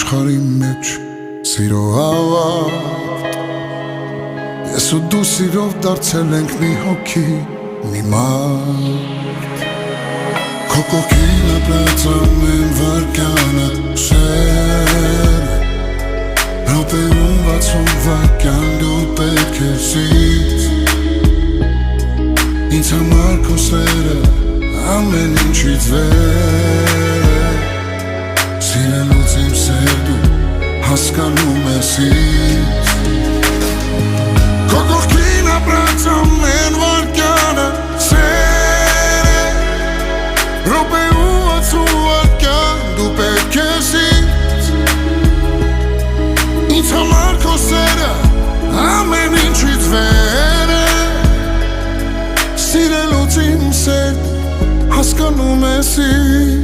աշխարհի մեջ սիրո ավարտ Ես ու դու սիրով դարձել ենք մի հոգի, մի մարդ Քո կողքին ապրած ամեն վարկյանը շեր Րոպեում 60 վայրկյան դու պետք ես ինձ Ինձ համար քո սերը ամեն ինչից վեր Սիրելուց իմ սեր դու հասկանում ես ինձ Քո կողքին ապրած ամեն վարկյանը սեր է Րոպեում 60 վայրկյան դու պետք ես ինձ Ինձ համար քո սերը ամեն ինչից վեր է Սիրելուց իմ սեր հասկանում ես ինձ